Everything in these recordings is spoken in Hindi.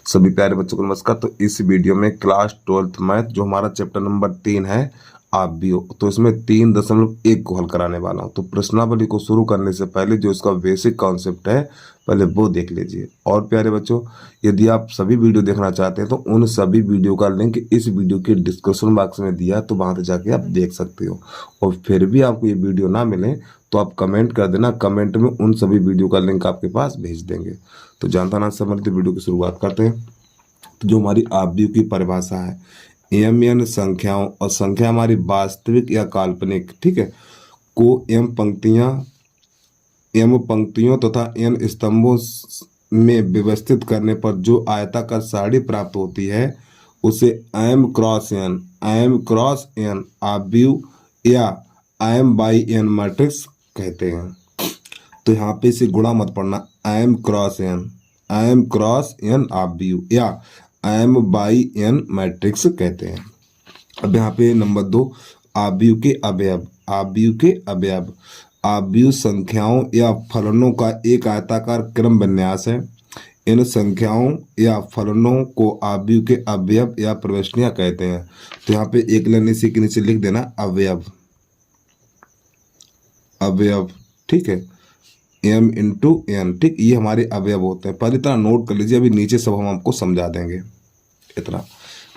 सभी प्यारे बच्चों को नमस्कार। तो इस वीडियो में क्लास 12th मैथ जो हमारा चैप्टर नंबर 3 है आप भी हो, तो इसमें 3.1 को हल कराने वाला हूँ। तो प्रश्नावली को शुरू करने से पहले जो इसका बेसिक कॉन्सेप्ट है पहले वो देख लीजिए। और प्यारे बच्चों, यदि आप सभी वीडियो देखना चाहते हैं तो उन सभी वीडियो का लिंक इस वीडियो के डिस्क्रिप्शन बॉक्स में दिया, तो वहां से जाके आप देख सकते हो। और फिर भी आपको ये वीडियो ना मिले तो आप कमेंट कर देना, कमेंट में उन सभी वीडियो का लिंक आपके पास भेज देंगे। तो जानता ना संबंधित वीडियो की शुरुआत करते हैं। तो जो हमारी आव्यूह की परिभाषा है, एम एन संख्याओं, और संख्या हमारी वास्तविक या काल्पनिक, ठीक है, को एम पंक्तियों तथा एन स्तंभों में व्यवस्थित करने पर जो आयताकार सारणी प्राप्त होती है उसे एम क्रॉस एन आव्यूह या एम बाई एन मैट्रिक्स कहते हैं। तो यहाँ पे इसे गुणा मत पढ़ना, एम क्रॉस एन आव्यूह या एम बाई एन मैट्रिक्स कहते हैं। अब यहाँ पे नंबर 2, आव्यूह के अवयव आव्यूह संख्याओं या फलनों का एक आयताकार क्रम विन्यास है। इन संख्याओं या फलनों को आव्यूह के अवयव या प्रविष्टियां कहते हैं। तो यहाँ पे एक लाइन इसी के नीचे लिख देना अवयव, ठीक है, m इंटू एन, ठीक, ये हमारे अवयव होते हैं। पहले तरह नोट कर लीजिए, अभी नीचे सब हम आपको समझा देंगे इतना।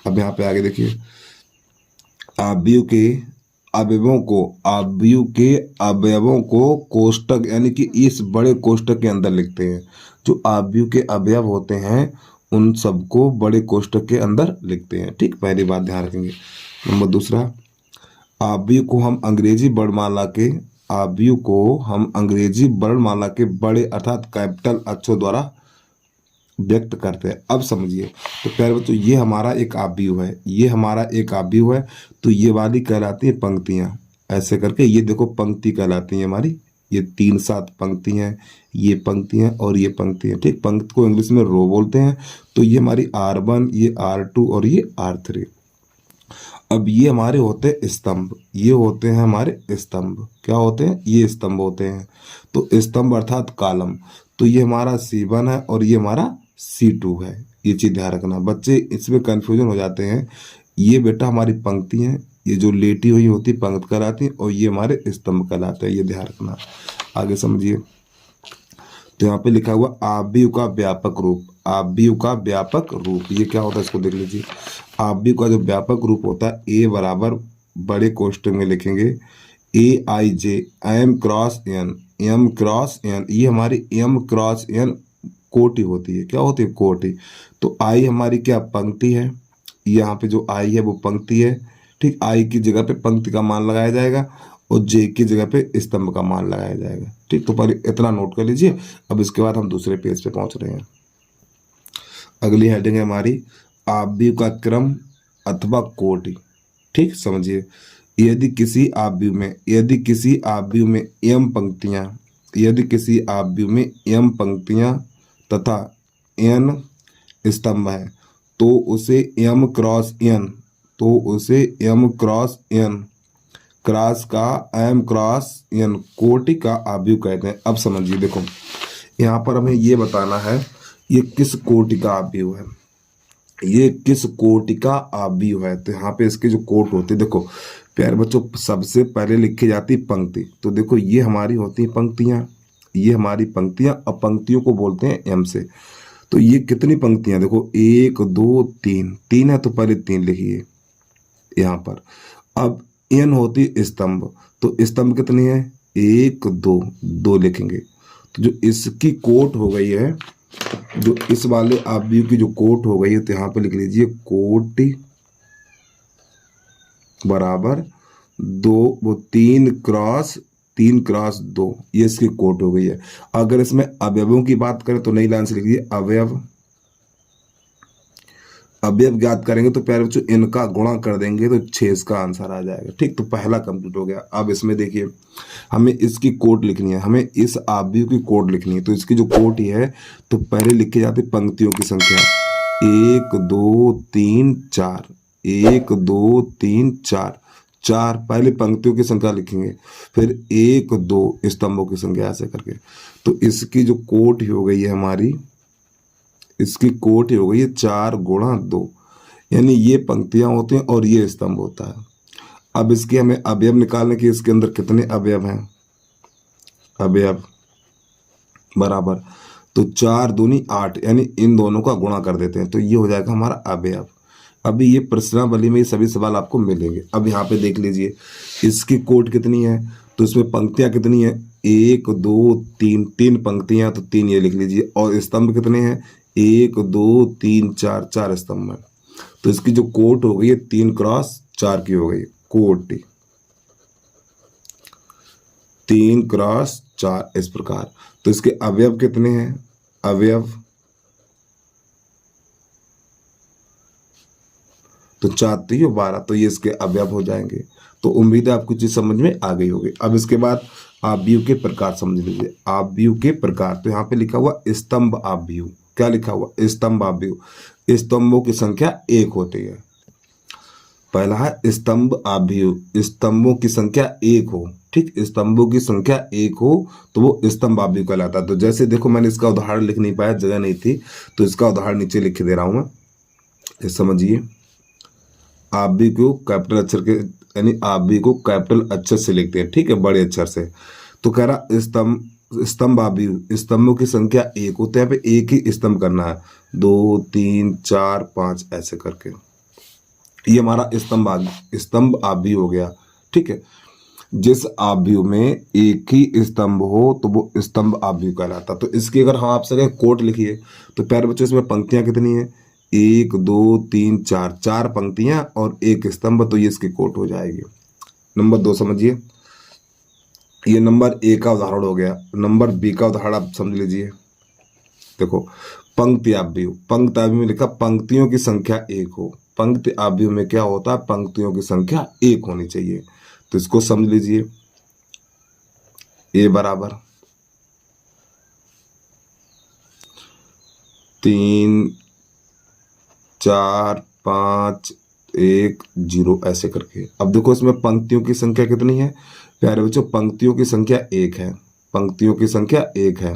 अब यहाँ पे आगे देखिए, आव्यूह के अवयवों को कोष्टक यानी कि इस बड़े कोष्टक के अंदर लिखते हैं। जो आव्यूह के अवयव होते हैं उन सबको बड़े कोष्टक के अंदर लिखते हैं, ठीक, पहली बात ध्यान रखेंगे। नंबर दूसरा, आव्यूह को हम अंग्रेजी वर्णमाला के बड़े अर्थात कैपिटल अक्षरों द्वारा व्यक्त करते हैं। अब समझिए, तो प्यारे बच्चों, ये हमारा एक आव्यूह है, तो ये वाली कहलाती है पंक्तियां। ऐसे करके ये देखो पंक्ति कहलाती है हमारी, ये 3-7 पंक्ति हैं, ये पंक्तियां और ये पंक्तियां, ठीक। पंक्ति को इंग्लिश में रो बोलते हैं। तो ये हमारी R1, ये R2 और ये R3। अब ये हमारे होते हैं स्तंभ, ये होते हैं हमारे स्तंभ। क्या होते हैं? ये स्तंभ होते हैं। तो स्तंभ अर्थात कॉलम। तो ये हमारा C1 है और ये हमारा C2 है। ये चीज ध्यान रखना, बच्चे इसमें कंफ्यूजन हो जाते हैं। ये बेटा हमारी पंक्ति है, ये जो लेटी हुई होती पंक्ति कहलाती है, और ये हमारे स्तंभ कहलाते हैं। ये ध्यान रखना, आगे समझिए। तो यहाँ पे लिखा हुआ आव्यूह का व्यापक रूप, ये क्या होता है इसको देख लीजिए। आव्यूह का जो व्यापक रूप होता है, ए बराबर बड़े कोष्टक में लिखेंगे AIJ M क्रॉस N, ये हमारी M क्रॉस N कोटि होती है। क्या होती है? कोटि। तो I हमारी क्या पंक्ति है, यहाँ पे जो I है वो पंक्ति है, ठीक। I की जगह पे पंक्ति का मान लगाया जाएगा और J की जगह पे स्तंभ का मान लगाया जाएगा, ठीक। तो पहले इतना नोट कर लीजिए। अब इसके बाद हम दूसरे पेज पे पहुंच रहे हैं। अगली हेडिंग है हमारी आव्यूह का क्रम अथवा कोटि, ठीक। समझिए, यदि किसी आव्यूह में m पंक्तियां तथा n स्तंभ है तो उसे m क्रॉस n कोटि का आव्यूह कहते हैं। अब समझिए, देखो यहाँ पर हमें ये बताना है ये किस कोटि का आव्यूह है, तो यहाँ पे इसके जो कोट होते हैं, देखो प्यारे बच्चों, सबसे पहले लिखी जाती पंक्ति। तो देखो ये हमारी होती है पंक्तियां, और पंक्तियों को बोलते हैं m से। तो ये कितनी पंक्तियां, देखो 1 2 3 है, तो पहले 3 लिखिए यहाँ पर। अब n होती स्तंभ, तो स्तंभ कितनी है? 1 2 लिखेंगे। तो जो इसकी कोट हो गई है, जो इस वाले आव्यूह की जो कोट हो गई है, तो यहाँ पे लिख लीजिए कोटि बराबर 2, वो 3 क्रॉस 2, ये इसकी कोट हो गई है। अगर इसमें अवयवों की बात करें तो नई लाइन से लिखिए अवयव ज्ञात करेंगे। तो प्यारे बच्चों इनका गुणा कर देंगे तो 6 इसका आंसर आ जाएगा, ठीक। तो पहला कंप्लीट हो गया। अब इसमें देखिए, हमें इसकी कोट लिखनी है, हमें इस आव्यूह की कोट लिखनी है। तो इसकी जो कोट ही है, तो पहले लिखी जाती पंक्तियों की संख्या 1 2 3 4, 1 2 3 4 पहले पंक्तियों की संख्या लिखेंगे, फिर 1 2 स्तंभों की संख्या, ऐसे करके। तो इसकी जो कोट हो गई है हमारी इसकी कोटि हो गई है 4 गुणा 2, यानी ये पंक्तियां होती हैं और ये स्तंभ होता है। अब इसके हमें अवयव निकालने के, इसके अंदर कितने अवयव हैं, अवयव बराबर, तो 4 दूनी 8, यानी इन दोनों का गुणा कर देते हैं तो ये हो जाएगा हमारा अवयव। अभी ये प्रश्नावली में ये सभी सवाल आपको मिलेंगे। अब यहाँ पे देख लीजिए इसकी कोट कितनी है, तो इसमें पंक्तियां कितनी है, 1 2 3, 3 पंक्तियां, तो 3 ये लिख लीजिए। और स्तंभ कितने हैं, 1 2 3 4, 4 स्तंभ है। तो इसकी जो कोट हो गई है 3 क्रॉस 4 की हो गई, कोट 3 क्रॉस 4 इस प्रकार। तो इसके अवयव कितने हैं, अवयव तो 4 3 12, तो ये इसके अवयव हो जाएंगे। तो उम्मीद है आपको चीज समझ में आ गई होगी। अब इसके बाद आव्यूह के प्रकार समझ लीजिए। आव्यूह के प्रकार, तो यहाँ पे लिखा हुआ स्तंभ आव्यूह, क्या लिखा हुआ, स्तंभ आव्यूह। स्तंभों की संख्या 1 होती है। पहला है स्तंभ आव्यूह, स्तंभों की संख्या 1 हो, ठीक, स्तंभों की संख्या 1 हो तो वो स्तंभ आव्यूह कहलाता है। तो जैसे देखो मैंने इसका उदाहरण लिख नहीं पाया, जगह नहीं थी, तो इसका उदाहरण नीचे लिख दे रहा हूं मैं, समझिए। आव्यूह को कैपिटल अक्षर के, यानी आव्यूह को कैपिटल अक्षर से लिखते हैं, ठीक है, बड़े अक्षर से। तो कह रहा स्तंभ आव्यूह, स्तंभों की संख्या 1 होते हैं, पे एक ही स्तंभ करना है, 2 3 4 5 ऐसे करके, ये हमारा स्तंभ आव्यूह हो गया, ठीक है। जिस आव्यूह में एक ही स्तंभ हो तो वो स्तंभ आव्यूह कहलाता। तो इसकी अगर हम आपसे कहें कोट लिखिए, तो प्यारे बच्चों इसमें पंक्तियां कितनी है, 1 2 3 4, 4 पंक्तियां और 1 स्तंभ, तो ये इसकी कोट हो जाएगी। नंबर 2 समझिए, ये नंबर ए का उदाहरण हो गया। नंबर बी का उदाहरण आप समझ लीजिए। देखो पंक्ति आव्यूह, पंक्ति आव्यूह में लिखा पंक्तियों की संख्या 1 हो। पंक्ति आव्यूह में क्या होता है, पंक्तियों की संख्या 1 होनी चाहिए। तो इसको समझ लीजिए, ए बराबर 3 4 5 1 0 ऐसे करके। अब देखो इसमें पंक्तियों की संख्या कितनी है प्यारे बच्चों, पंक्तियों की संख्या 1 है, पंक्तियों की संख्या 1 है,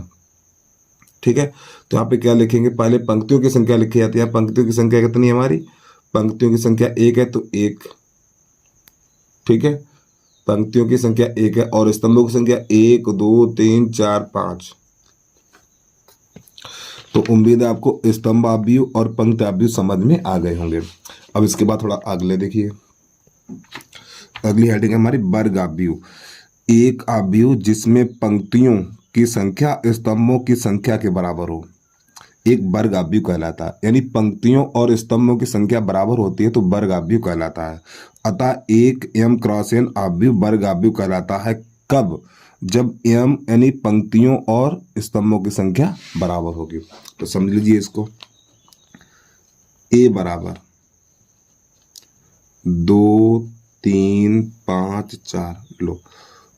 ठीक है। तो यहाँ पे क्या लिखेंगे, पहले पंक्तियों की संख्या लिखी जाती है। पंक्तियों की संख्या कितनी है हमारी, पंक्तियों की संख्या 1 है, तो 1, ठीक है, पंक्तियों की संख्या 1 है। और स्तंभों की संख्या 1 2 3 4 5। तो उम्मीद है आपको स्तंभ आव्यूह और पंक्ति आव्यूह समझ में आ गए होंगे। अब इसके बाद थोड़ा अगले देखिए, अगली हेडिंग है हमारी वर्ग आव्यूह। एक आव्यूह जिसमें पंक्तियों की संख्या स्तंभों की संख्या के बराबर हो, एक वर्ग आव्यूह कहलाता है। यानी पंक्तियों और स्तंभों की संख्या बराबर होती है तो वर्ग आव्यूह कहलाता है। अतः एक m क्रॉस n आव्यूह वर्ग आव्यूह कहलाता है। कब, जब m यानी पंक्तियों और स्तंभों की संख्या बराबर होगी। तो समझ लीजिए इसको, a बराबर 2 3 5 4 लो।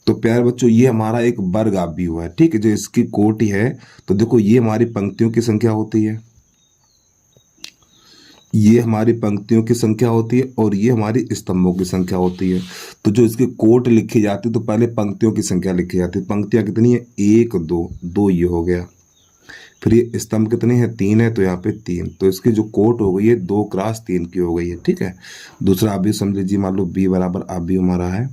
तो प्यारे बच्चों ये हमारा एक वर्ग आव्यूह है, ठीक है, जो इसकी कोटि है। तो देखो ये हमारी पंक्तियों की संख्या होती है, ये हमारी पंक्तियों की संख्या होती है और ये हमारी स्तंभों की संख्या होती है। तो जो इसकी कोट लिखी जाती है तो पहले पंक्तियों की संख्या लिखी जाती है। पंक्तियां कितनी है, 1 2 ये हो गया। फिर ये स्तंभ कितने हैं, 3 है, तो यहाँ पे 3। तो इसकी जो कोट हो गई है 2 क्रॉस 3 की हो गई है, ठीक है। दूसरा आव्यूह समझ लीजिए, मान लो बी बराबर आव्यूह हमारा है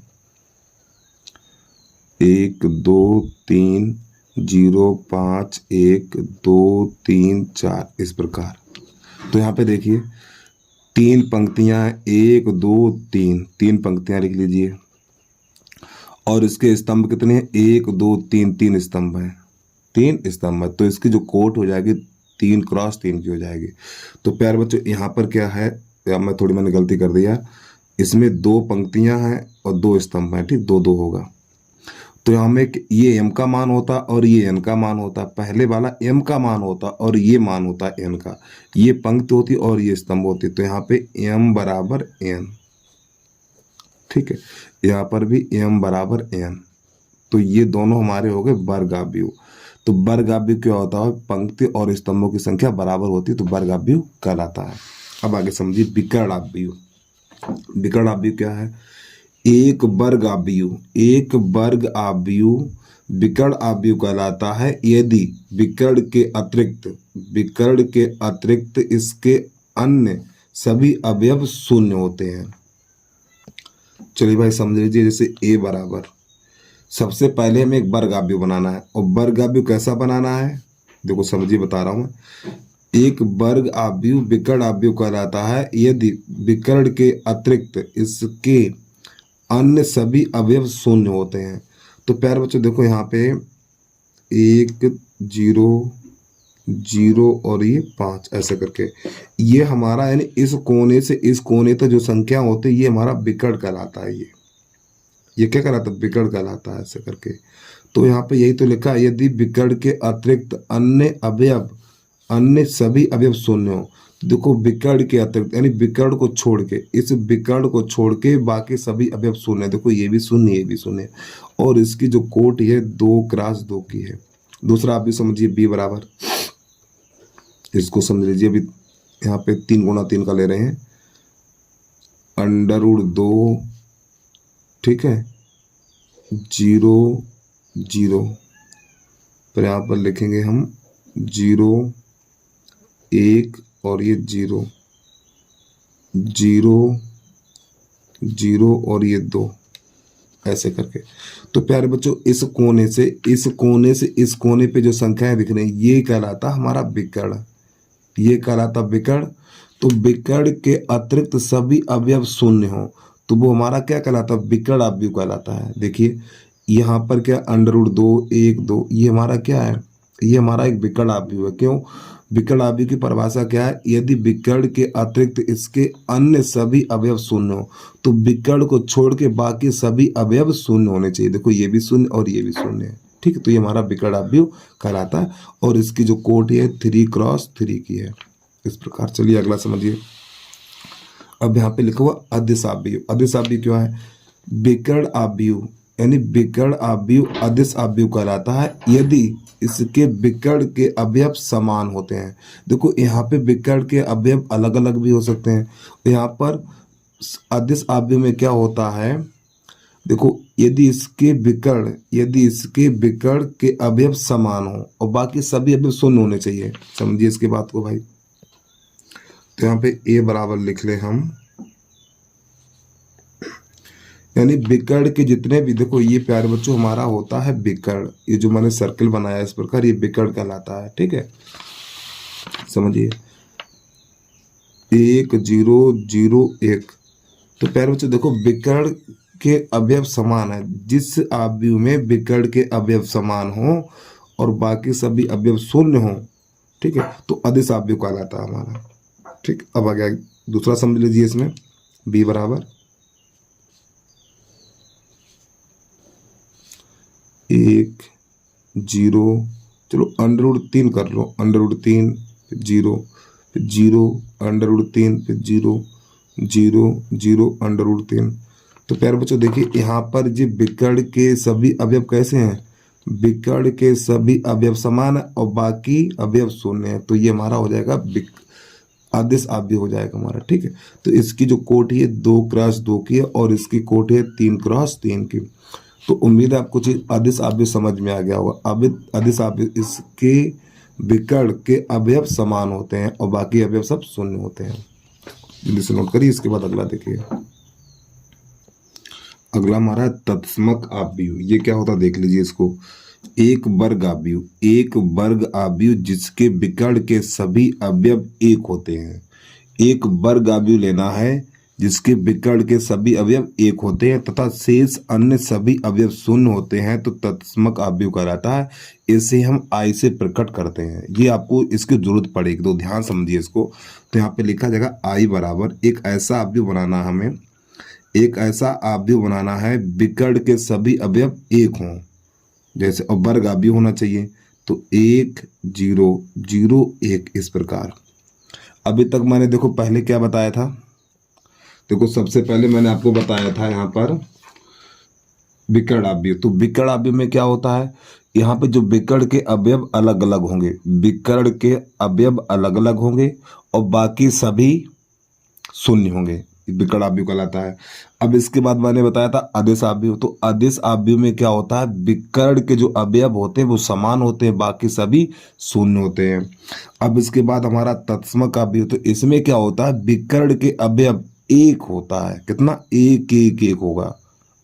1 2 3 0 5 1 2 3 4 इस प्रकार। तो यहाँ पे देखिए 3 पंक्तियां, 1 2 3, 3 पंक्तियां लिख लीजिए। और इसके स्तंभ कितने हैं, 1 2 3, 3 स्तंभ हैं, 3 स्तंभ है। तो इसकी जो कोट हो जाएगी 3 क्रॉस 3 की हो जाएगी। तो प्यारे बच्चों यहाँ पर क्या है, या मैंने गलती कर दिया, इसमें 2 पंक्तियां हैं और 2 स्तंभ हैं, ठीक, 2 2 होगा। तो यहाँ में ये m का मान होता और ये n का मान होता, पहले वाला m का मान होता और ये मान होता n का, ये पंक्ति होती और ये स्तंभ होती। तो यहाँ पे m बराबर n, ठीक है, यहाँ पर भी m बराबर n। तो ये दोनों हमारे हो गए वर्ग आव्यूह। तो वर्ग आव्यूह क्या होता है, पंक्ति और स्तंभों की संख्या बराबर होती है तो वर्ग आव्यूह कहलाता है। अब आगे समझिए विकर्ण आव्यूह। विकर्ण आव्यूह क्या है, एक वर्ग आव्यूह, एक वर्ग आव्यूह विकर्ण आव्यूह कहलाता है यदि विकर्ण के अतिरिक्त इसके अन्य सभी अवयव शून्य होते हैं। चलिए भाई समझ लीजिए, जैसे ए बराबर, सबसे पहले हमें एक वर्ग आव्यूह बनाना है, और वर्ग आव्यूह कैसा बनाना है, देखो समझिए बता रहा हूं मैं। एक वर्ग आव्यूह विकर्ण आव्यूह कहलाता है यदि विकर्ण के अतिरिक्त इसके अन्य सभी अवयव शून्य होते हैं। तो प्यारे बच्चों देखो यहाँ पे 1 0 0 और ये 5 ऐसे करके, ये हमारा यानी इस कोने से इस कोने तक जो संख्या होती है ये हमारा विकर्ण कहलाता है। ये क्या कहलाता है, विकर्ण कहलाता है ऐसे करके। तो यहाँ पे यही तो लिखा है, यदि विकर्ण के अतिरिक्त अन्य सभी अवयव शून्य हो। देखो विकर्ण के अतिरिक्त यानी विकर्ण को छोड़ के, इस विकर्ण को छोड़ के बाकी सभी अवयव शून्य। देखो ये भी शून्य, ये भी शून्य, और इसकी जो कोट है 2x2 की है। दूसरा आप भी समझिए, b बराबर, इसको समझ लीजिए। अभी यहाँ पे 3 गुणा 3 का ले रहे हैं, √2, ठीक है, 0 0, पर यहाँ पर लिखेंगे हम 0 1 और ये 0 0 0 और ये 2 ऐसे करके। तो प्यारे बच्चों इस कोने से इस कोने पे जो संख्याएं दिख रही हैं ये कहलाता हमारा विकर्ण, ये कहलाता विकर्ण। तो विकर्ण के अतिरिक्त सभी अवयव शून्य हो तो वो हमारा क्या कहलाता है, विकर्ण आव्यूह कहलाता है। देखिए यहाँ पर क्या √2 1 2, ये हमारा क्या है, ये हमारा एक विकर्ण आव्यूह है। क्यों, विकर्ण आव्यूह की परिभाषा क्या है, यदि विकर्ण के अतिरिक्त इसके अन्य सभी अवयव शून्य हो तो विकर्ण को छोड़ के बाकी सभी अवयव शून्य होने चाहिए। देखो ये भी शून्य और ये भी शून्य है, ठीक है। तो ये हमारा विकर्ण आव्यूह कहलाता है, और इसकी जो कोट है 3x3 की है, इस प्रकार। चलिए अगला समझिए। अब यहाँ पे लिखा हुआ अदिश आव्यूह। अदिश आव्यूह क्या है, विकर्ण आव्यूह यानी विकर्ण आव्यूह अदिश आव्यूह कहलाता है यदि इसके विकर्ण के अवयव समान होते हैं। देखो यहाँ पे विकर्ण के अवयव अलग अलग भी हो सकते हैं, यहाँ पर अदिश आव्यूह में क्या होता है, देखो यदि इसके विकर्ण के अवयव समान हो और बाकी सभी अवयव शून्य होने चाहिए। समझिए इसके बात को भाई। तो यहाँ पे ए बराबर लिख ले हम, यानी विकर्ण के जितने भी, देखो ये प्यारे बच्चों हमारा होता है विकर्ण, ये जो मैंने सर्कल बनाया इस प्रकार, ये विकर्ण कहलाता है, ठीक है। समझिए 1 0 0 1। तो प्यारे बच्चों देखो विकर्ण के अवयव समान है, जिस आव्यूह में विकर्ण के अवयव समान हो और बाकी सभी अवयव शून्य हो, ठीक है, तो अदिश आव्यूह कहलाता है हमारा, ठीक। अब आ गया दूसरा, समझ लीजिए इसमें b बराबर 1 0, चलो √3 कर लो, √3 0 0 √3 0 0 0 √3। तो प्यारे बच्चों देखिए यहाँ पर जी विकर्ण के सभी अवयव कैसे हैं, विकर्ण के सभी अवयव समान है और बाकी अवयव शून्य है। तो ये हमारा हो जाएगा अदिश आव्यूह हो जाएगा हमारा, ठीक है। तो इसकी जो कोट है 2x2 की है और इसकी कोट है 3x3 की। तो उम्मीद है आपको चीज अदिश आव्यूह समझ में आ गया होगा। अदिश आव्यूह इसके विकर्ण के अवयव समान होते हैं और बाकी अवयव सब शून्य होते हैं। जल्दी से नोट करिए। इसके बाद अगला देखिए, अगला हमारा तत्समक आव्यूह। ये क्या होता है देख लीजिए इसको। एक वर्ग आव्यूह जिसके विकर्ण के सभी अवयव एक होते हैं। एक वर्ग आव्यूह लेना है जिसके विकर्ण के सभी अवयव एक होते हैं तथा शेष अन्य सभी अवयव शून्य होते हैं तो तत्समक आव्यूह कहलाता है। इसे हम आई से प्रकट करते हैं। ये आपको इसकी जरूरत पड़ेगी तो ध्यान समझिए इसको। तो यहाँ पे लिखा जाएगा आई बराबर एक ऐसा आव्यूह बनाना, हमें एक ऐसा आव्यूह बनाना है विकर्ण के सभी अवयव एक हों, जैसे और वर्ग आव्यूह होना चाहिए। तो 1 0 0 1 इस प्रकार। अभी तक मैंने देखो पहले क्या बताया था, देखो सबसे पहले मैंने आपको बताया था यहाँ पर विकर्ण आव्यूह। तो विकर्ण आव्यूह में क्या होता है, यहाँ पे जो विकर्ण के अवयव अलग अलग होंगे, विकर्ण के अवयव अलग अलग होंगे और बाकी सभी शून्य होंगे। विकर्ण आव्यूह कहलाता है। अब इसके बाद मैंने बताया था अदिश आव्यूह। तो अदिश आव्यूह में क्या होता है, विकर्ण के जो अवयव होते हैं वो समान होते हैं, बाकी सभी शून्य होते हैं। अब इसके बाद हमारा तत्समक आव्यूह, तो इसमें क्या होता है, विकर्ण के अवयव एक होता है, कितना, एक एक एक होगा,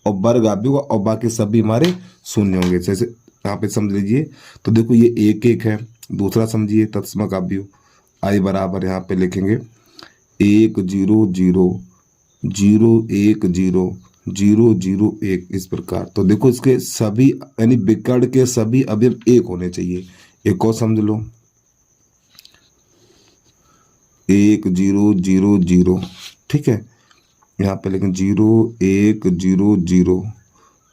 और वर्ग आव्यूह और बाकी सभी हमारे शून्य होंगे। जैसे यहाँ पे समझ लीजिए, तो देखो ये एक एक है। दूसरा समझिए तत्समक आव्यूह, आई बराबर यहाँ पे लिखेंगे 1 0 0 0 1 0 0 0 1, इस प्रकार। तो देखो इसके सभी यानी विकर्ण के सभी अवयव एक होने चाहिए। एक और समझ लो, 1 0 0 0, ठीक है, यहाँ पे लेकिन 0 1 0 0,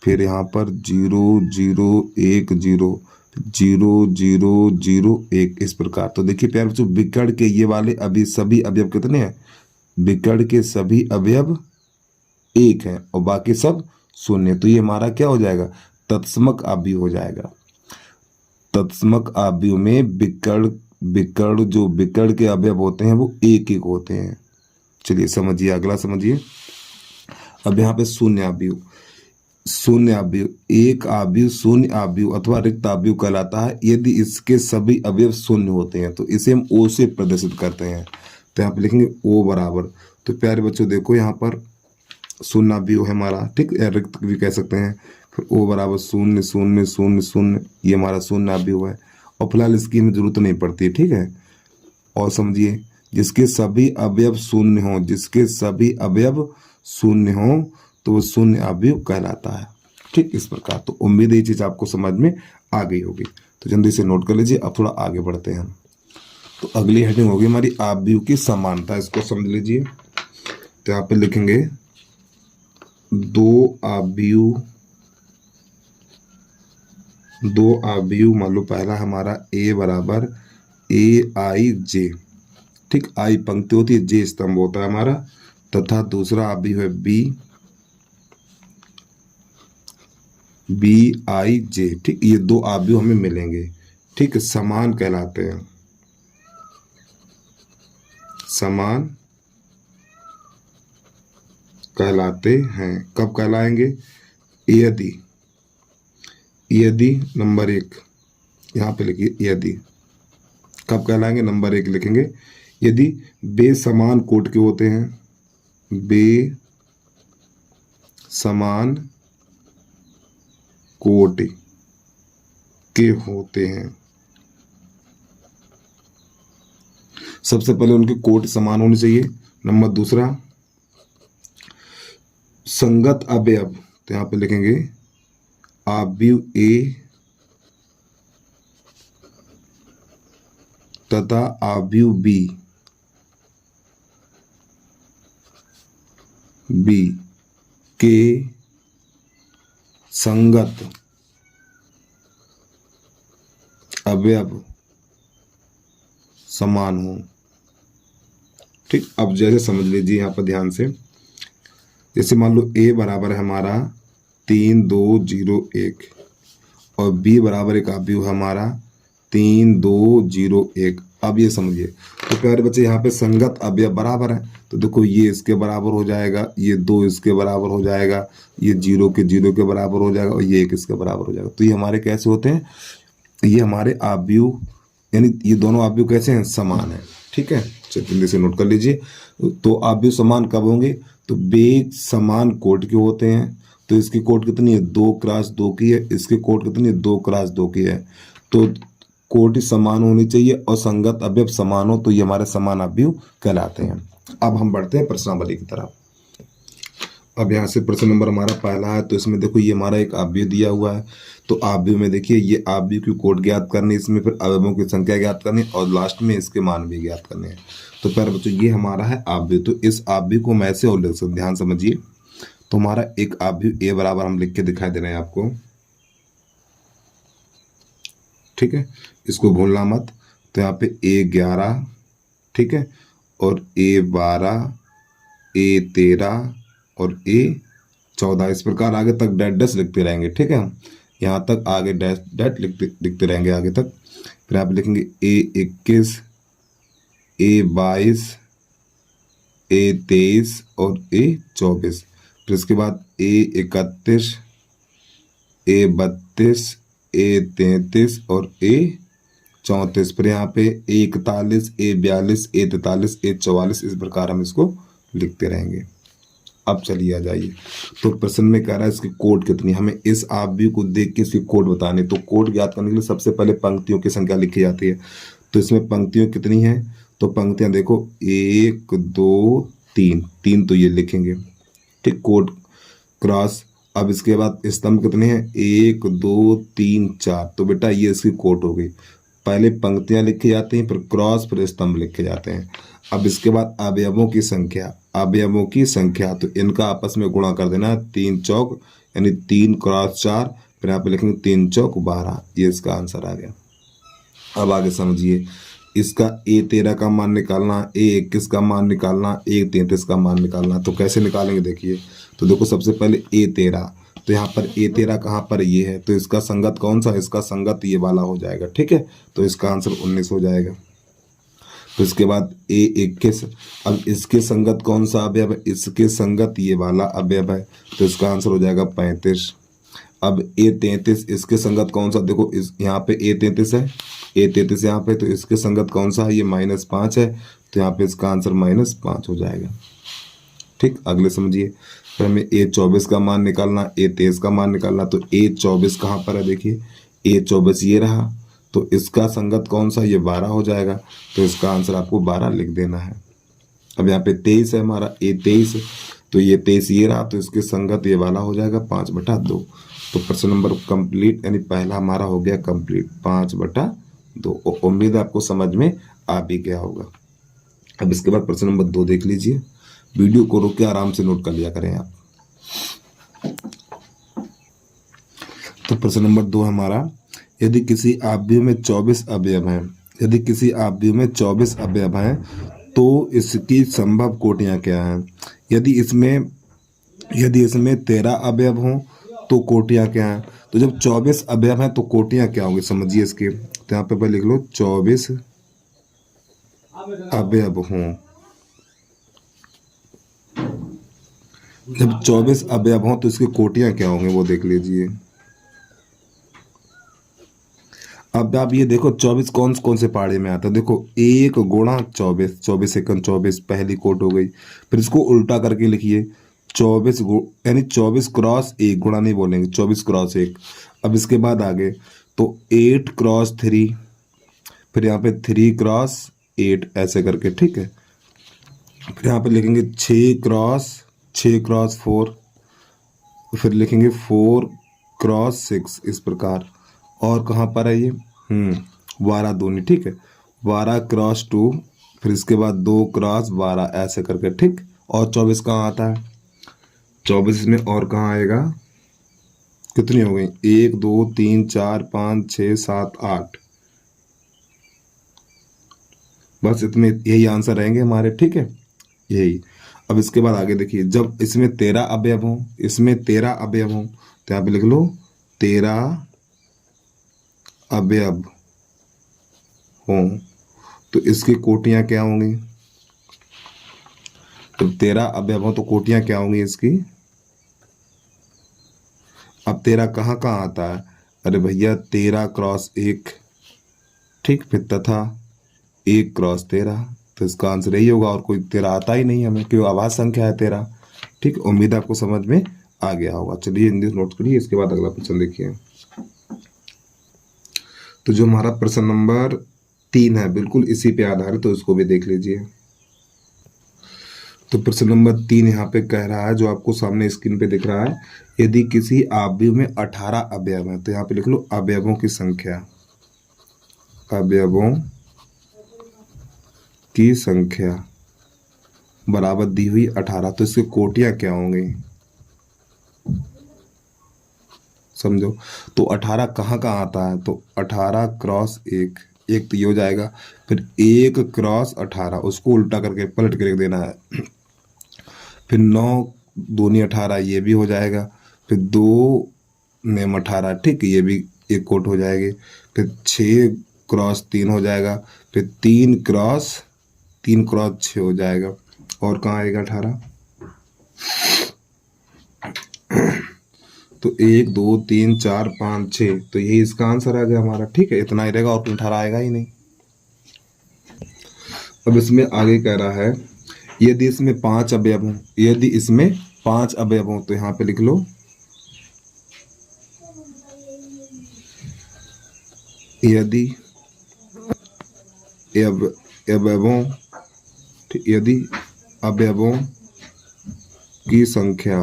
फिर यहाँ पर 0 0 1 0 0 0 0 1, इस प्रकार। तो देखिए प्यारे बच्चों, विकर्ण के ये वाले अभी सभी अवयव कितने हैं, विकर्ण के सभी अवयव एक हैं और बाकी सब शून्य। तो ये हमारा क्या हो जाएगा, तत्समक आव्यूह हो जाएगा। तत्समक आव्यूह में विकर्ण जो विकर्ण के अवयव होते हैं वो एक एक होते हैं। चलिए समझिए, अगला समझिए। अब यहाँ पे शून्य आव्यूह, शून्य आव्यूह, एक आव्यूह शून्य आव्यूह अथवा रिक्त आव्यूह कहलाता है यदि इसके सभी अवयव शून्य होते हैं। तो इसे हम ओ से प्रदर्शित करते हैं। तो यहाँ पे लिखेंगे ओ बराबर, तो प्यारे बच्चों देखो यहाँ पर शून्य आव्यूह है हमारा, ठीक है, रिक्त भी कह सकते हैं। फिर ओ बराबर 0 0 0 0, ये हमारा शून्य आव्यूह है। और फिलहाल इसकी हमें जरूरत नहीं पड़ती, ठीक है। और समझिए, जिसके सभी अवयव शून्य हों, जिसके सभी अवयव शून्य हों तो वो शून्य आव्यूह कहलाता है, ठीक, इस प्रकार। तो उम्मीद है ये चीज़ आपको समझ में आ गई होगी। तो जल्दी से नोट कर लीजिए। अब थोड़ा आगे बढ़ते हैं हम। तो अगली हेडिंग होगी हमारी आव्यूह की समानता, इसको समझ लीजिए। तो यहाँ पे लिखेंगे दो आव्यूह, मान लो पहला हमारा ए बराबर AIJ, ठीक, आई पंक्ति होती है, जे स्तंभ होता है हमारा, तथा दूसरा आव्यूह है BIJ, ठीक। ये दो आव्यूह हमें मिलेंगे, ठीक, समान कहलाते हैं, समान कहलाते हैं। कब कहलाएंगे, यदि नंबर 1 यहाँ पे लिखिए, यदि कब कहलाएंगे, नंबर 1 लिखेंगे, यदि बे समान कोट के होते हैं, बे समान कोट के होते हैं। सबसे पहले उनके कोट समान होने चाहिए। नंबर दूसरा, संगत अवयव, तो यहाँ पे लिखेंगे आव्यूह A तथा आव्यूह B के संगत अवयव समान हो, ठीक। अब जैसे समझ लीजिए यहाँ पर ध्यान से, जैसे मान लो A बराबर है हमारा 3 2 0 1 और B बराबर एक आव्यूह हमारा 3 2 0 1। अब ये समझिए, तो प्यारे बच्चे यहाँ पे संगत अवयव बराबर है, तो देखो ये इसके बराबर हो जाएगा, ये 2 इसके बराबर हो जाएगा, ये 0 के बराबर हो जाएगा और ये 1 इसके बराबर हो जाएगा। तो ये हमारे कैसे होते हैं, ये हमारे आव्यूह, यानी ये दोनों आव्यूह कैसे हैं, समान है, ठीक है। जल्दी से नोट कर लीजिए। तो आव्यूह समान कब होंगे, तो बे समान कोट के होते हैं। तो इसकी कोट कितनी है, 2 क्रॉस 2 की है, इसकी कोट कितनी है, 2 क्रॉस 2 की है। तो कोटि समान होनी चाहिए और संगत अवयव समान हो, तो ये हमारे समान आव्यूह कहलाते हैं। अब हम बढ़ते हैं प्रश्नावली की तरफ। अब यहाँ से प्रश्न नंबर हमारा पहला है, तो इसमें देखो ये हमारा एक आव्यूह दिया हुआ है। तो आव्यूह में देखिए ये आव्यूह की कोट ज्ञात करनी, इसमें फिर अवयवों की संख्या ज्ञात करनी और लास्ट में इसके मान भी ज्ञात करने हैं। तो प्यारे बच्चों ये हमारा है आव्यूह। तो इस आव्यूह को मैं ऐसे और लिख सकता, ध्यान समझिए। तो हमारा एक आव्यूह ए बराबर हम लिख के दिखाई दे रहे हैं आपको, ठीक है, इसको भूलना मत। तो यहाँ पे A11, ठीक है, और A12, A13 और A14, इस प्रकार आगे तक डैश डैश लिखते रहेंगे, ठीक है। यहाँ तक आगे डैश डैश लिखते रहेंगे आगे तक। फिर आप लिखेंगे A21, A22, A23 और A24, फिर इसके बाद A31, A32, A33 और A34, फिर यहाँ पे A41, A42, A43, A44, इस प्रकार हम इसको लिखते रहेंगे। अब चलिए आ जाइए, तो प्रश्न में कह रहा है इसकी कोट कितनी, हमें इस आव्यूह को देख के इसकी कोट बताने। तो कोट ज्ञात करने के लिए सबसे पहले पंक्तियों की संख्या लिखी जाती है। तो इसमें पंक्तियों कितनी है, तो पंक्तियां देखो 1 2 3, 3 तो ये लिखेंगे, ठीक, कोट क्रॉस। अब इसके बाद स्तंभ कितने हैं, 1 2 3 4, तो बेटा ये इसकी कोट हो गई। पहले पंक्तियां लिखी जाती हैं, फिर क्रॉस, फिर स्तंभ लिखे जाते हैं। अब इसके बाद अवयवों की संख्या, अवयवों की संख्या, तो इनका आपस में गुणा कर देना, 3 चौक यानी 3 क्रॉस 4, फिर यहाँ पे लिखेंगे 3 चौक 12, ये इसका आंसर आ गया। अब आगे समझिए, इसका A13 का मान निकालना, A21 का मान निकालना, A33 का मान निकालना। तो कैसे निकालेंगे देखिए, तो देखो सबसे पहले A13, तो यहाँ पर A13 कहाँ पर ये है, तो इसका संगत कौन सा है, इसका संगत ये वाला हो जाएगा, ठीक है, तो इसका आंसर 19 हो जाएगा। तो इसके बाद A21, अब इसके संगत कौन सा अवयव है, इसके संगत ये वाला अवयव है, तो इसका आंसर हो जाएगा 35। अब A33, इसके संगत कौन सा, देखो इस यहाँ पे A33 है, A33 यहाँ पे, तो इसके संगत कौन सा है, ये -5 है, तो यहाँ पे इसका आंसर -5 हो जाएगा। ठीक, अगले समझिए, फिर हमें A24 का मान निकालना, A23 का मान निकालना। तो A24 कहाँ पर है, देखिए A24 ये रहा, तो इसका संगत कौन सा, ये 12 हो जाएगा, तो इसका आंसर आपको 12 लिख देना है। अब यहाँ पे 23 है हमारा A23, तो ये 23 ये रहा, तो इसके संगत ये वाला हो जाएगा 5/2। तो प्रश्न नंबर कंप्लीट, यानी पहला हमारा हो गया कंप्लीट, 5/2। उम्मीद है आपको समझ में आ भी गया होगा। अब इसके बाद प्रश्न नंबर 2 देख लीजिए, वीडियो को रोक के आराम से नोट कर लिया करें आप। तो प्रश्न नंबर 2 हमारा, यदि किसी आव्यूह में 24 अवयव हैं, यदि किसी आव्यूह में 24 अवयव हैं तो इसकी संभव कोटियां क्या हैं। यदि इसमें 13 अवयव हों तो कोटियां क्या हैं। तो जब 24 अवयव हैं तो कोटियां क्या होंगी, समझिए इसके। तो यहाँ पे पहले लिख लो 24 अवयव हों, जब 24 अवयव हों तो इसकी कोटियां क्या होंगे वो देख लीजिए। अब आप ये देखो 24 कौन कौन से पहाड़े में आता है, देखो 1 गुणा 24, 24 सेकंड 24, पहली कोट हो गई। फिर इसको उल्टा करके लिखिए, 24 यानी 24 क्रॉस 1, गुणा नहीं बोलेंगे, 24 क्रॉस 1। अब इसके बाद आगे तो 8 क्रॉस 3, फिर यहाँ पे 3 क्रॉस 8, ऐसे करके, ठीक है। फिर यहाँ पे लिखेंगे 6 क्रॉस 4, फिर लिखेंगे 4 क्रॉस 6, इस प्रकार। और कहाँ पर है ये, 12 दूनी, ठीक है, 12 क्रॉस 2, फिर इसके बाद 2 क्रॉस 12, ऐसे करके, ठीक। और 24 कहाँ आता है, 24 में और कहाँ आएगा, कितनी हो गई, 1 2 3 4 5 6 7 8, बस इतने, यही आंसर रहेंगे हमारे, ठीक है, यही। अब इसके बाद आगे देखिए, जब इसमें 13 अवयव हों, तो यहाँ पे लिख लो 13 अवयव हों तो इसकी कोटियां क्या होंगी। तो 13 अवयव हों तो कोटियां क्या होंगी इसकी। अब 13 कहाँ कहाँ आता है, अरे भैया 13 क्रॉस 1, ठीक, फिर तथा 1 क्रॉस 13, तो इसका आंसर यही होगा। और कोई 13 आता ही नहीं हमें, क्यों, आवाज संख्या है 13, ठीक। उम्मीद आपको समझ में आ गया होगा। चलिए हिंदी नोट करिए, इसके बाद अगला प्रश्न देखिए। तो जो हमारा प्रश्न नंबर 3 है बिल्कुल इसी पे आधारित, तो इसको भी देख लीजिए। तो प्रश्न नंबर 3 यहाँ पे कह रहा है, जो आपको सामने स्क्रीन पे दिख रहा है, यदि किसी आव्यूह में 18 अवयव हैं, तो यहाँ पे लिख लो अवयवों की संख्या, अवयवों की संख्या बराबर दी हुई 18, तो इसकी कोटियां क्या होंगी, समझो। तो 18 कहाँ कहाँ आता है, तो 18 क्रॉस 1, एक तो ये हो जाएगा, फिर 1 क्रॉस 18, उसको उल्टा करके पलट के लिख देना है। फिर 9 दूनी 18, ये भी हो जाएगा। फिर 2 नेम 18, ठीक, ये भी एक कोट हो जाएगी। फिर 6 क्रॉस 3 हो जाएगा। फिर 3 क्रॉस 6 हो जाएगा। और कहाँ आएगा 18। तो 1 2 3 4 5 6, तो यही इसका आंसर आ गया हमारा। ठीक है, इतना ही रहेगा और 18 आएगा ही नहीं। अब इसमें आगे कह रहा है यदि इसमें 5 अवयव हों, यदि इसमें 5 अवयव हों, तो यहाँ पे लिख लो यदि अवयवों, यदि अवयवों की संख्या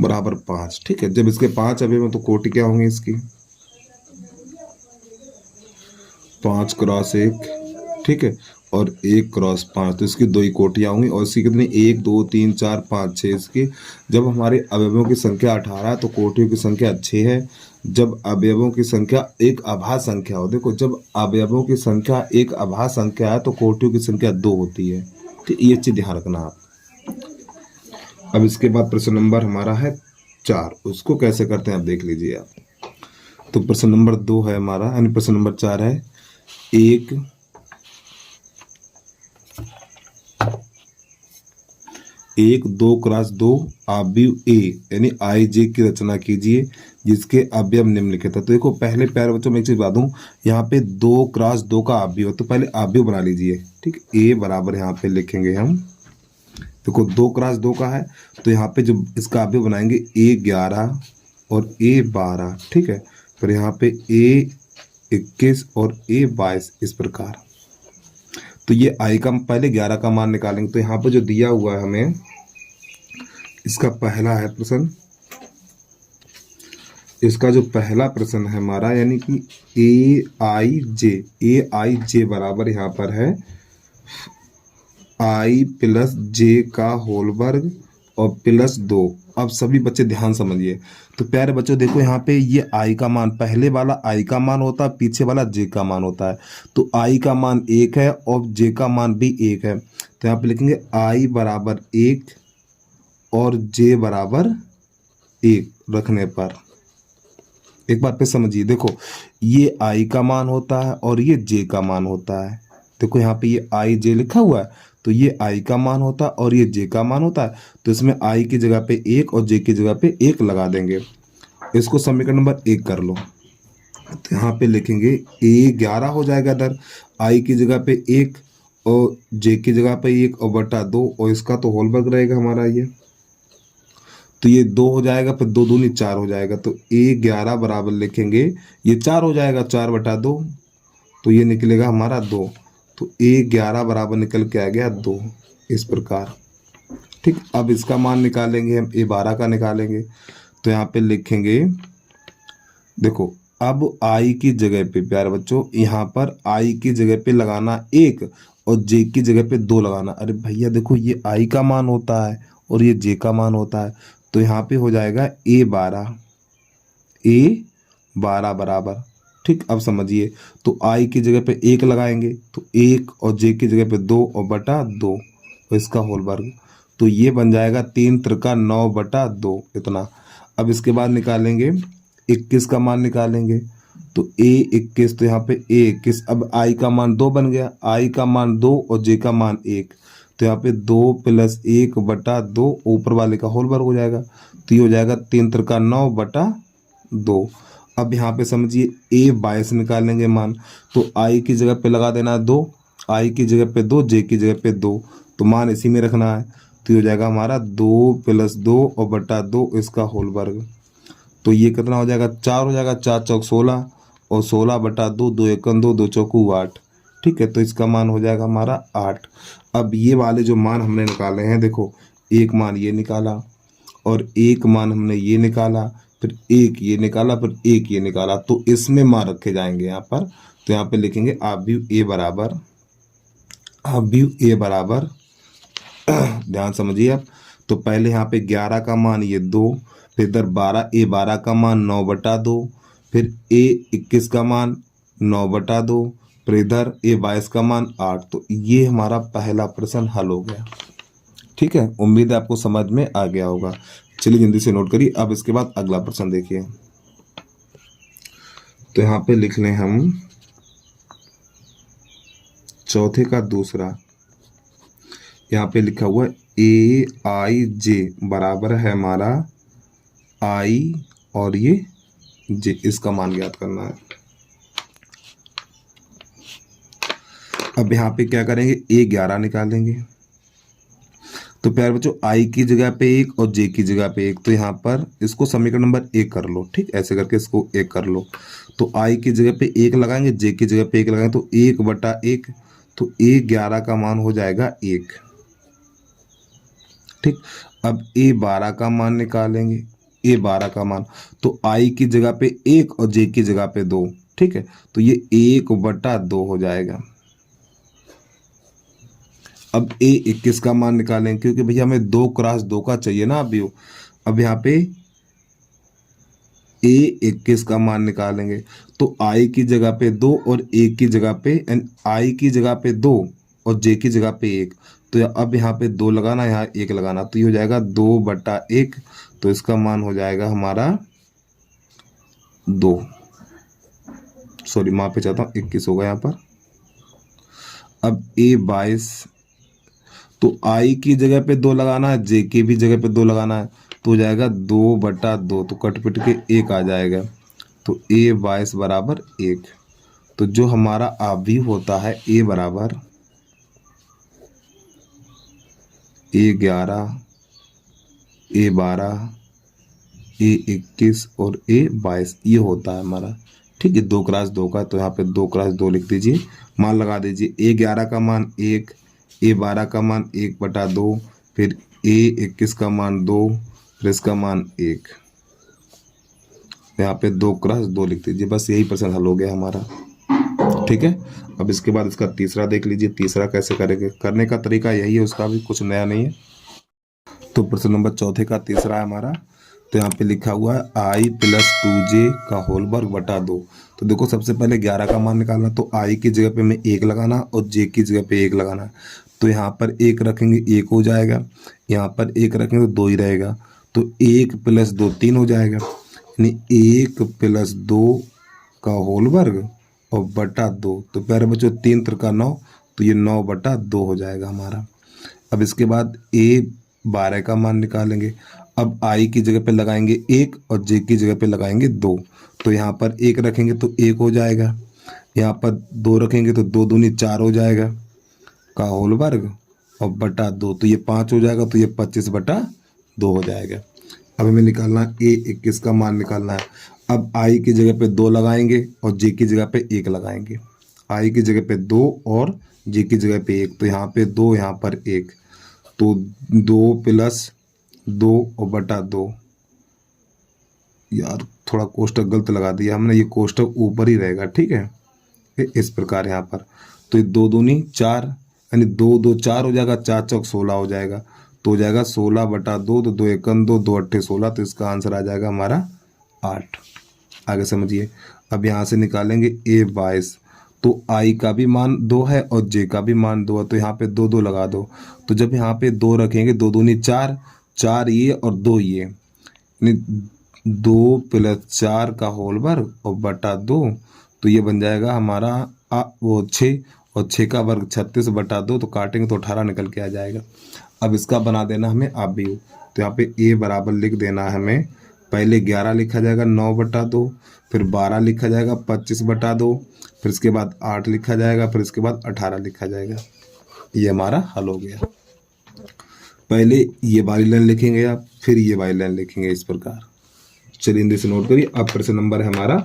बराबर 5। ठीक है, जब इसके 5 अवयव हैं तो कोटि क्या होंगे इसकी 5 क्रॉस 1, ठीक है, और 1 क्रॉस 5, तो इसकी 2 ही कोटियाँ होंगी। और इसकी कितनी 1 2 3 4 5 6 इसकी। जब हमारे अवयवों की संख्या 18 है तो कोटियों की संख्या 6 है। जब अवयवों की संख्या एक अभाज्य संख्या हो, देखो जब अवयवों की संख्या एक अभाज्य संख्या है तो कोटियों की संख्या 2 होती है। ठीक, ये चीज ध्यान रखना आप। अब इसके बाद प्रश्न नंबर हमारा है 4, उसको कैसे करते हैं आप देख लीजिए आप। तो प्रश्न नंबर 2 है हमारा, यानी प्रश्न नंबर 4 है 1 2 क्रॉस 2 अवयव ए यानी आई जे की रचना कीजिए जिसके अवयव निम्नलिखित है। तो देखो पहले प्यारे बच्चों में एक चीज बता दूं, यहाँ पे 2 क्रॉस 2 का अवयव, तो पहले अवयव बना लीजिए। ठीक, ए बराबर यहाँ पे लिखेंगे हम, देखो 2 क्रॉस 2 का है तो यहाँ पे जो इसका अवयव बनाएंगे A11 और A12। ठीक है, फिर यहाँ पे A21 और A22 इस प्रकार। तो ये आई का पहले 11 का मान निकालेंगे। तो यहाँ पे जो दिया हुआ है हमें, इसका पहला है प्रश्न, इसका जो पहला प्रश्न है हमारा, यानी कि ए आई जे बराबर यहाँ पर है आई प्लस जे का होल वर्ग और प्लस 2। अब सभी बच्चे ध्यान समझिए। तो प्यारे बच्चों देखो यहाँ पे ये आई का मान, पहले वाला आई का मान होता है, पीछे वाला जे का मान होता है। तो आई का मान 1 है और जे का मान भी 1 है। तो यहाँ पे लिखेंगे आई बराबर 1 और जे बराबर 1 रखने पर, एक बार फिर समझिए, देखो ये आई का मान होता है और ये जे का मान होता है। देखो यहाँ पे ये आई जे लिखा हुआ है, तो ये आई का मान होता है और ये जे का मान होता है। तो इसमें आई की जगह पे 1 और जे की जगह पे 1 लगा देंगे। इसको समीकरण नंबर 1 कर लो। तो यहाँ पे लिखेंगे A11 हो जाएगा इधर, आई की जगह पे 1 और जे की जगह पे 1 और बटा 2, और इसका तो होल वर्ग रहेगा हमारा ये। तो ये 2 हो जाएगा, फिर 2 दूनी 4 हो जाएगा। तो A11 बराबर लिखेंगे, ये 4 हो जाएगा, 4 बटा 2, तो ये निकलेगा हमारा 2। तो A11 बराबर निकल के आ गया 2 इस प्रकार। ठीक, अब इसका मान निकालेंगे हम, A12 का निकालेंगे। तो यहाँ पे लिखेंगे, देखो अब आई की जगह पे प्यारे बच्चों, यहाँ पर आई की जगह पे लगाना 1 और जे की जगह पे 2 लगाना। अरे भैया देखो ये आई का मान होता है और ये जे का मान होता है। तो यहाँ पे हो जाएगा A12 बराबर। ठीक, अब समझिए, तो आई की जगह पे 1 लगाएंगे तो 1 और जे की जगह पे 2 और बटा 2, इसका होल वर्ग। तो ये बन जाएगा 3 त्रिका 9 बटा 2 इतना। अब इसके बाद निकालेंगे 21 का मान निकालेंगे। तो A21, तो यहाँ पे A21, अब आई का मान 2 बन गया, आई का मान 2 और जे का मान 1। तो यहाँ पे 2 + 1 बटा 2 ऊपर वाले का होल वर्ग हो जाएगा। तो ये हो जाएगा 3 त्रिका 9 बटा 2। अब यहाँ पे समझिए A22 निकालेंगे मान। तो आई की जगह पे लगा देना 2, आई की जगह पे 2, जे की जगह पे 2, तो मान इसी में रखना है। तो ये हो जाएगा हमारा 2 + 2 और बटा 2 इसका होल वर्ग। तो ये कितना हो जाएगा, 4 हो जाएगा, 4 चौक 16 और 16 बटा 2, 2 एकम 2, 2 चौकू 8। ठीक है, तो इसका मान हो जाएगा हमारा 8। अब ये वाले जो मान हमने निकाले हैं, देखो एक मान ये निकाला और एक मान हमने ये निकाला, फिर एक ये निकाला, फिर एक ये निकाला, तो इसमें मान रखे जाएंगे यहाँ पर। तो यहाँ पे लिखेंगे अवयव A बराबर ध्यान समझिए आप। तो पहले यहाँ पे 11 का मान ये 2, फिर इधर A12 का मान 9 बटा 2, फिर A21 का मान 9 बटा 2, फिर इधर A22 का मान 8। तो ये हमारा पहला प्रश्न हल हो गया। ठीक है, उम्मीद है आपको समझ में आ गया होगा। चलिए जल्दी से नोट करिए। अब इसके बाद अगला प्रश्न देखिए। तो यहाँ पे लिख लें हम चौथे का दूसरा, यहाँ पे लिखा हुआ है AIJ बराबर है हमारा I और ये J, इसका मान ज्ञात करना है। अब यहाँ पे क्या करेंगे, A11 निकालेंगे। तो प्यारे बच्चों I की जगह पे 1 और J की जगह पे 1, तो यहाँ पर इसको समीकरण नंबर 1 कर लो। ठीक, ऐसे करके इसको 1 कर लो। तो I की जगह पे 1 लगाएंगे, J की जगह पे 1 लगाएंगे, तो 1/1, तो A11 का मान हो जाएगा 1। ठीक, अब A12 का मान निकालेंगे, A12 का मान, तो I की जगह पे 1 और J की जगह पे 2। ठीक है, तो ये 1/2 हो जाएगा। अब A21 का मान निकालेंगे, क्योंकि भैया हमें 2 क्रॉस 2 का चाहिए ना अभी। अब यहाँ पे A21 का मान निकालेंगे, तो I की जगह पे 2 और A की जगह पे, I की जगह पे 2 और J की जगह पे 1, तो अब यहाँ पे 2 लगाना, यहाँ 1 लगाना, तो ये हो जाएगा 2/1। तो इसका मान हो जाएगा हमारा 2, सॉरी माफी चाहता हूँ, 21 होगा यहाँ पर। अब A22, तो I की जगह पे 2 लगाना है, J की भी जगह पे 2 लगाना है, तो हो जाएगा 2/2, तो कट पिट के 1 आ जाएगा। तो A22 बराबर 1। तो जो हमारा आव्यूह होता है A बराबर A11, A12, A21 और A22, ये होता है हमारा। ठीक है, 2 क्रॉस 2 का, तो यहाँ पे 2 क्रॉस 2 लिख दीजिए, मान लगा दीजिए। A11 का मान 1, A12 का मान 1/2, फिर A21 का मान 2, फिर इसका मान 1। यहाँ पे 2 क्रॉस 2 लिख दीजिए, बस यही प्रश्न हल हो गया हमारा। ठीक है, अब इसके बाद इसका तीसरा देख लीजिए। तीसरा कैसे करेंगे, करने का तरीका यही है, उसका भी कुछ नया नहीं है। तो प्रश्न नंबर चौथे का तीसरा है हमारा। तो यहाँ पे लिखा हुआ है I + 2J का होल वर्ग बटा 2। तो देखो सबसे पहले 11 का मान निकालना, तो I की जगह पे मैं 1 लगाना और J की जगह पे 1 लगाना। तो यहाँ पर 1 रखेंगे 1 हो जाएगा, यहाँ पर 1 रखेंगे तो 2 ही रहेगा, तो 1 + 2 3 हो जाएगा, यानी 1 + 2 का होल वर्ग और बटा 2। तो प्यारे बच्चों 3 × 9, तो ये 9/2 हो जाएगा हमारा। अब इसके बाद A12 का मान निकालेंगे। अब I की जगह पे लगाएंगे 1 और J की जगह पे लगाएंगे 2। तो यहाँ पर 1 रखेंगे तो 1 हो जाएगा, यहाँ पर 2 रखेंगे तो 2 दूनी 4 हो जाएगा का होल वर्ग और बटा 2, तो ये 5 हो जाएगा, तो ये 25/2 हो जाएगा। अब हमें निकालना A21 का मान निकालना है। अब I की जगह पे 2 लगाएंगे और J की जगह पे 1 लगाएंगे। I की जगह पे 2 और J की जगह पे 1, तो यहाँ पे 2, यहाँ पर 1, तो 2 + 2 और बटा 2। यार थोड़ा कोष्टक गलत लगा दिया हमने, ये कोष्टक ऊपर ही रहेगा। ठीक है, इस प्रकार यहाँ पर, तो ये 2 दूनी 4, यानी 2 2 4 हो जाएगा, 4 चौक 16 हो जाएगा, तो हो जाएगा 16/2, तो 2 एकम 2, 2 अट्ठे 16, तो इसका आंसर आ जाएगा हमारा 8। आगे समझिए। अब यहाँ से निकालेंगे A22, तो I का भी मान 2 है और J का भी मान 2 है, तो यहाँ पे 2 2 लगा दो। तो जब यहाँ पे 2 रखेंगे, 2 दूनी 4, 4 ये और 2 ये, यानी 2 + 4 का होल वर्ग और बटा 2, तो ये बन जाएगा हमारा वो 6, और 6 का वर्ग 36/2, तो काटेंगे तो 18 निकल के आ जाएगा। अब इसका बना देना हमें आव्यूह। तो यहाँ पे A बराबर लिख देना है हमें, पहले 11 लिखा जाएगा 9/2, फिर 12 लिखा जाएगा 25/2, फिर इसके बाद 8 लिखा जाएगा, फिर इसके बाद 18 लिखा जाएगा। ये हमारा हल हो गया। पहले ये वाली लाइन लिखेंगे आप, फिर ये वाली लाइन लिखेंगे, इस प्रकार। चलिए इनसे नोट करिए। अब प्रश्न नंबर है हमारा